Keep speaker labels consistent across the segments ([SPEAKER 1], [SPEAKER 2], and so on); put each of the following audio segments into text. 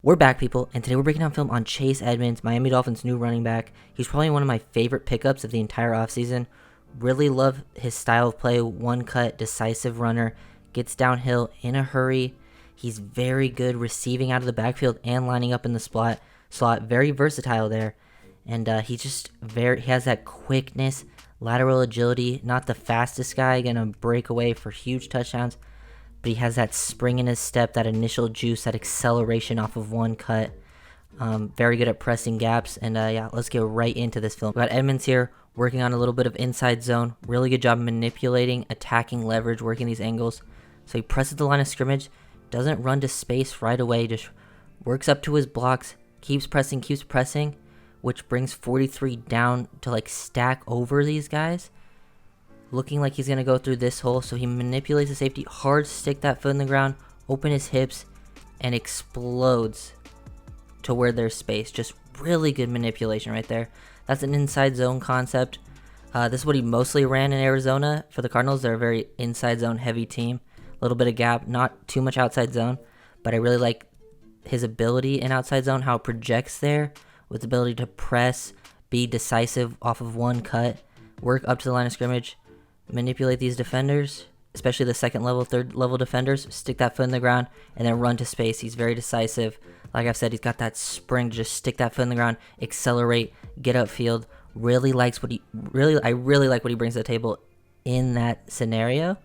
[SPEAKER 1] We're back, people, and today we're breaking down film on Chase Edmonds, Miami Dolphins' new running back. He's probably one of my favorite pickups of the entire offseason. Really love his style of play, one-cut, decisive runner, gets downhill in a hurry. He's very good receiving out of the backfield and lining up in the slot. Very versatile there, and he has that quickness, lateral agility. Not the fastest guy, gonna break away for huge touchdowns, but he has that spring in his step, that initial juice, that acceleration off of one cut. Very good at pressing gaps. And yeah, let's get right into this film. We got Edmonds here working on a little bit of inside zone. Really good job manipulating, attacking leverage, working these angles. So he presses the line of scrimmage, doesn't run to space right away, just works up to his blocks, keeps pressing, which brings 43 down to like stack over these guys. Looking like he's going to go through this hole, so he manipulates the safety, hard stick that foot in the ground, open his hips, and explodes to where there's space. Just really good manipulation right there. That's an inside zone concept. This is what he mostly ran in Arizona for the Cardinals. They're a very inside zone heavy team. A little bit of gap, not too much outside zone, but I really like his ability in outside zone, how it projects there, with the ability to press, be decisive off of one cut, work up to the line of scrimmage, manipulate these defenders, especially the second level, third level defenders, stick that foot in the ground, and then run to space. He's very decisive. Like I've said, he's got that spring to just stick that foot in the ground, accelerate, get upfield. I really like what he brings to the table in that scenario.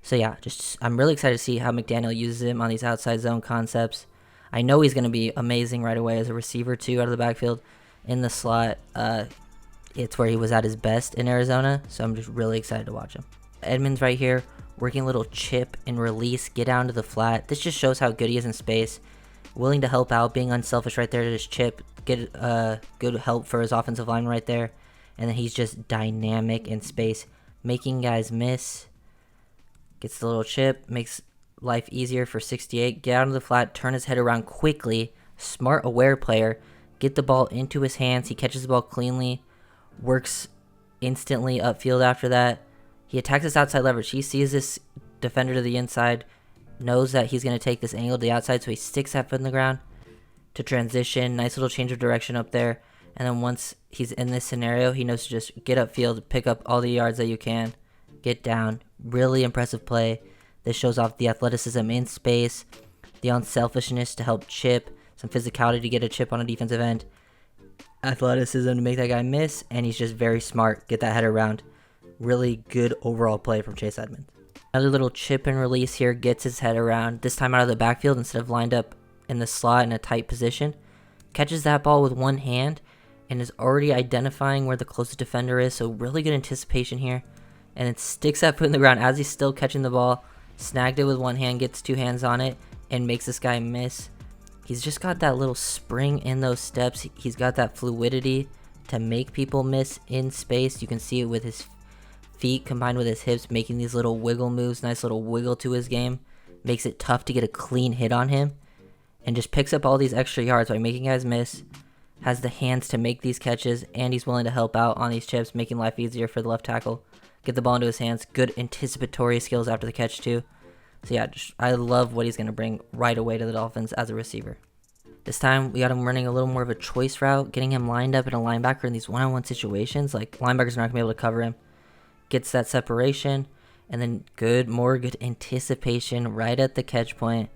[SPEAKER 1] So yeah, I'm really excited to see how McDaniel uses him on these outside zone concepts. I know he's going to be amazing right away as a receiver too, out of the backfield in the slot. It's where he was at his best in Arizona, so I'm just really excited to watch him. Edmonds right here, working a little chip and release, get down to the flat. This just shows how good he is in space. Willing to help out, being unselfish right there to just chip, get good help for his offensive line right there. And then he's just dynamic in space, making guys miss. Gets the little chip, makes life easier for 68. Get out of the flat, turn his head around quickly. Smart, aware player. Get the ball into his hands. He catches the ball cleanly. Works instantly upfield after that. He attacks this outside leverage. He sees this defender to the inside, knows that he's going to take this angle to the outside, so he sticks that foot in the ground to transition. Nice little change of direction up there. And then once he's in this scenario, he knows to just get upfield, pick up all the yards that you can, get down. Really impressive play. This shows off the athleticism in space, the unselfishness to help chip, some physicality to get a chip on a defensive end, athleticism to make that guy miss, and he's just very smart. Get that head around. Really good overall play from Chase Edmonds. Another little chip and release here, gets his head around, this time out of the backfield instead of lined up in the slot in a tight position. Catches that ball with one hand and is already identifying where the closest defender is, so really good anticipation here. And it sticks that foot in the ground as he's still catching the ball, snagged it with one hand, gets two hands on it, and makes this guy miss. He's just got that little spring in those steps. He's got that fluidity to make people miss in space. You can see it with his feet combined with his hips, making these little wiggle moves. Nice little wiggle to his game. Makes it tough to get a clean hit on him. And just picks up all these extra yards by making guys miss. Has the hands to make these catches, and he's willing to help out on these chips, making life easier for the left tackle. Get the ball into his hands. Good anticipatory skills after the catch too. So yeah, I love what he's going to bring right away to the Dolphins as a receiver. This time, we got him running a little more of a choice route, getting him lined up in a linebacker in these one-on-one situations. Like, linebackers are not going to be able to cover him. Gets that separation, and then more good anticipation right at the catch point.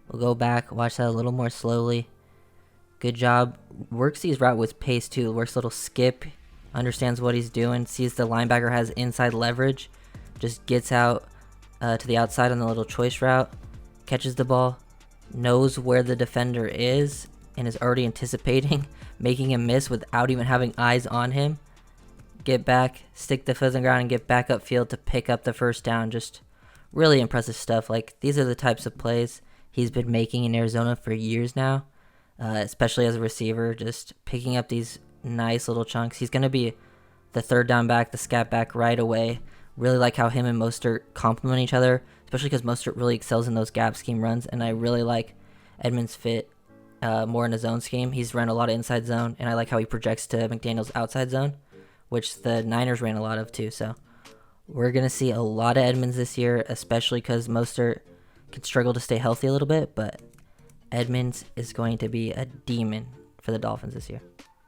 [SPEAKER 1] We'll go back, watch that a little more slowly. Good job. Works these route with pace too. Works a little skip, understands what he's doing, sees the linebacker has inside leverage, just gets out to the outside on the little choice route, catches the ball, knows where the defender is, and is already anticipating making him miss without even having eyes on him. Get back, stick the foot in the ground, and get back upfield to pick up the first down. Just really impressive stuff. Like, these are the types of plays he's been making in Arizona for years now, especially as a receiver, just picking up these nice little chunks. He's going to be the third down back, the scat back right away. Really like how him and Mostert complement each other, especially because Mostert really excels in those gap scheme runs, and I really like Edmonds' fit more in a zone scheme. He's run a lot of inside zone, and I like how he projects to McDaniel's outside zone, which the Niners ran a lot of too. So we're going to see a lot of Edmonds this year, especially because Mostert could struggle to stay healthy a little bit, but Edmonds is going to be a demon for the Dolphins this year.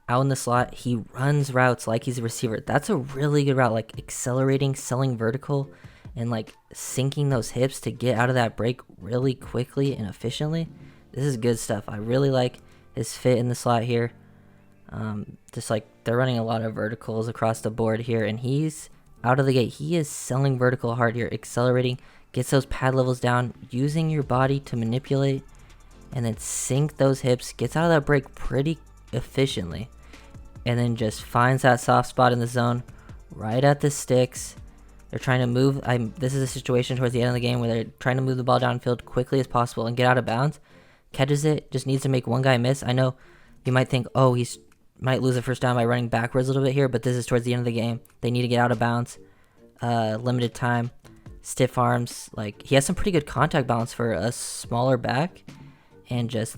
[SPEAKER 1] Out in the slot, he runs routes like he's a receiver. That's a really good route, like accelerating, selling vertical, and like sinking those hips to get out of that break really quickly and efficiently. This is good stuff. I really like his fit in the slot here. Just like they're running a lot of verticals across the board here, and he's out of the gate. He is selling vertical hard here, accelerating, gets those pad levels down, using your body to manipulate, and then sink those hips, gets out of that break pretty efficiently, and then just finds that soft spot in the zone right at the sticks. They're trying to move. This is a situation towards the end of the game where they're trying to move the ball downfield quickly as possible and get out of bounds. Catches it, just needs to make one guy miss. I know you might think, oh, he's might lose a first down by running backwards a little bit here, but this is towards the end of the game. They need to get out of bounds. Limited time, stiff arms. Like, he has some pretty good contact balance for a smaller back, and just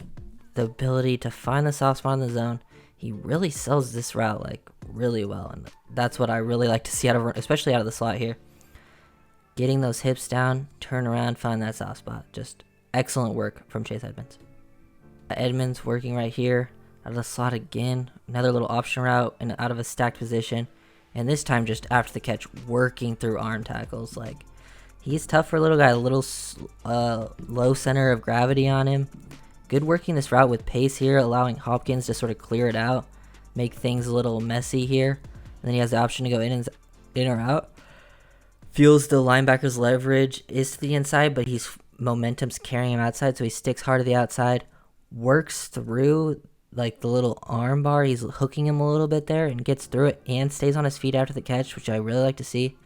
[SPEAKER 1] the ability to find the soft spot in the zone. He really sells this route like really well, and that's what I really like to see out of, especially out of the slot here. Getting those hips down, turn around, find that soft spot. Just excellent work from Chase Edmonds. Edmonds working right here out of the slot again. Another little option route and out of a stacked position, and this time just after the catch, working through arm tackles. Like, he's tough for a little guy, a little low center of gravity on him. Good working this route with pace here, allowing Hopkins to sort of clear it out, make things a little messy here. And then he has the option to go in or out. Feels the linebacker's leverage is to the inside, but momentum's carrying him outside, so he sticks hard to the outside. Works through like the little arm bar. He's hooking him a little bit there and gets through it and stays on his feet after the catch, which I really like to see.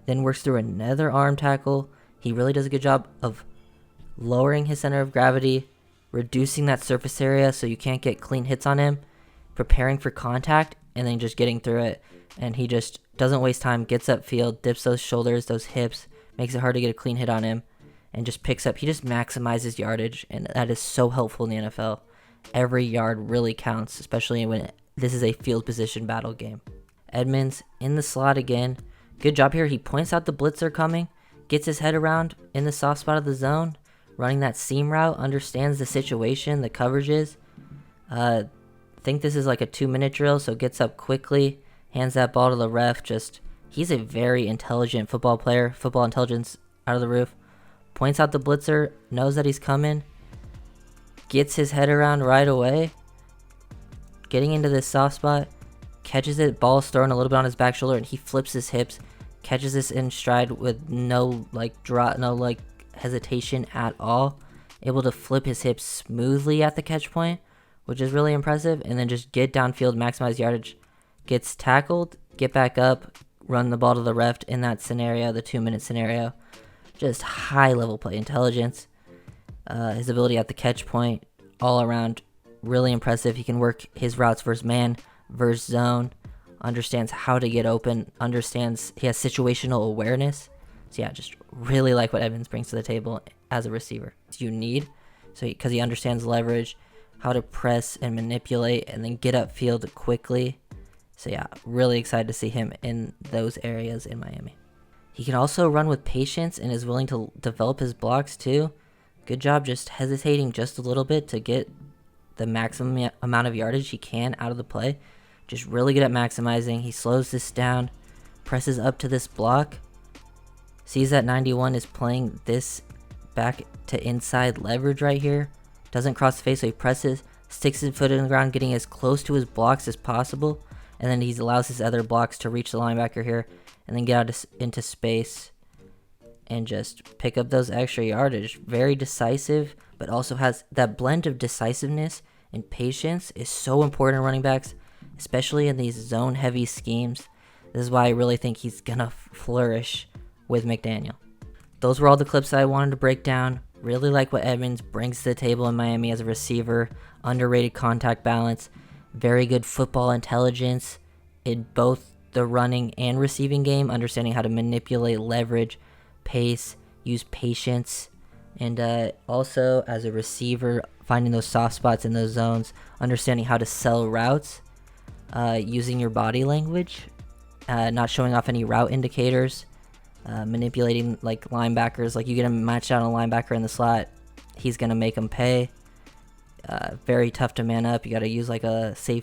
[SPEAKER 1] Then works through another arm tackle. He really does a good job of lowering his center of gravity, reducing that surface area so you can't get clean hits on him, preparing for contact, and then just getting through it. And he just doesn't waste time, gets upfield, dips those shoulders, those hips, makes it hard to get a clean hit on him, and just picks up. He just maximizes yardage, and that is so helpful in the NFL. Every yard really counts, especially when this is a field position battle game. Edmonds in the slot again. Good job here. He points out the blitzer coming, gets his head around in the soft spot of the zone, running that seam route, understands the situation, the coverages. Think this is like a 2-minute drill, so gets up quickly, hands that ball to the ref. He's a very intelligent football player, football intelligence out of the roof. Points out the blitzer, knows that he's coming, gets his head around right away, getting into this soft spot, catches it, ball's thrown a little bit on his back shoulder, and he flips his hips, catches this in stride with no hesitation at all, able to flip his hips smoothly at the catch point, which is really impressive, and then just get downfield, maximize yardage, gets tackled, get back up, run the ball to the ref in that scenario, the 2-minute scenario. Just high level play intelligence. His ability at the catch point, all around, really impressive. He can work his routes versus man, versus zone, understands how to get open, understands, he has situational awareness. So yeah, just really like what Edmonds brings to the table as a receiver. You need, because he understands leverage, how to press and manipulate, and then get upfield quickly. So yeah, really excited to see him in those areas in Miami. He can also run with patience and is willing to develop his blocks too. Good job just hesitating just a little bit to get the maximum amount of yardage he can out of the play. Just really good at maximizing. He slows this down, presses up to this block, sees that 91 is playing this back to inside leverage right here. Doesn't cross the face, so he presses, sticks his foot in the ground, getting as close to his blocks as possible. And then he allows his other blocks to reach the linebacker here and then get out into space and just pick up those extra yardage. Very decisive, but also has that blend of decisiveness and patience is so important in running backs, especially in these zone-heavy schemes. This is why I really think he's going to flourish with McDaniel. Those were all the clips that I wanted to break down. Really like what Edmonds brings to the table in Miami as a receiver. Underrated contact balance. Very good football intelligence in both the running and receiving game. Understanding how to manipulate leverage, pace, use patience. And also as a receiver, finding those soft spots in those zones. Understanding how to sell routes. Using your body language. Not showing off any route indicators. Manipulating like linebackers, like you get him matched out on a linebacker in the slot, he's gonna make him pay. very tough to man up. You got to use like a safety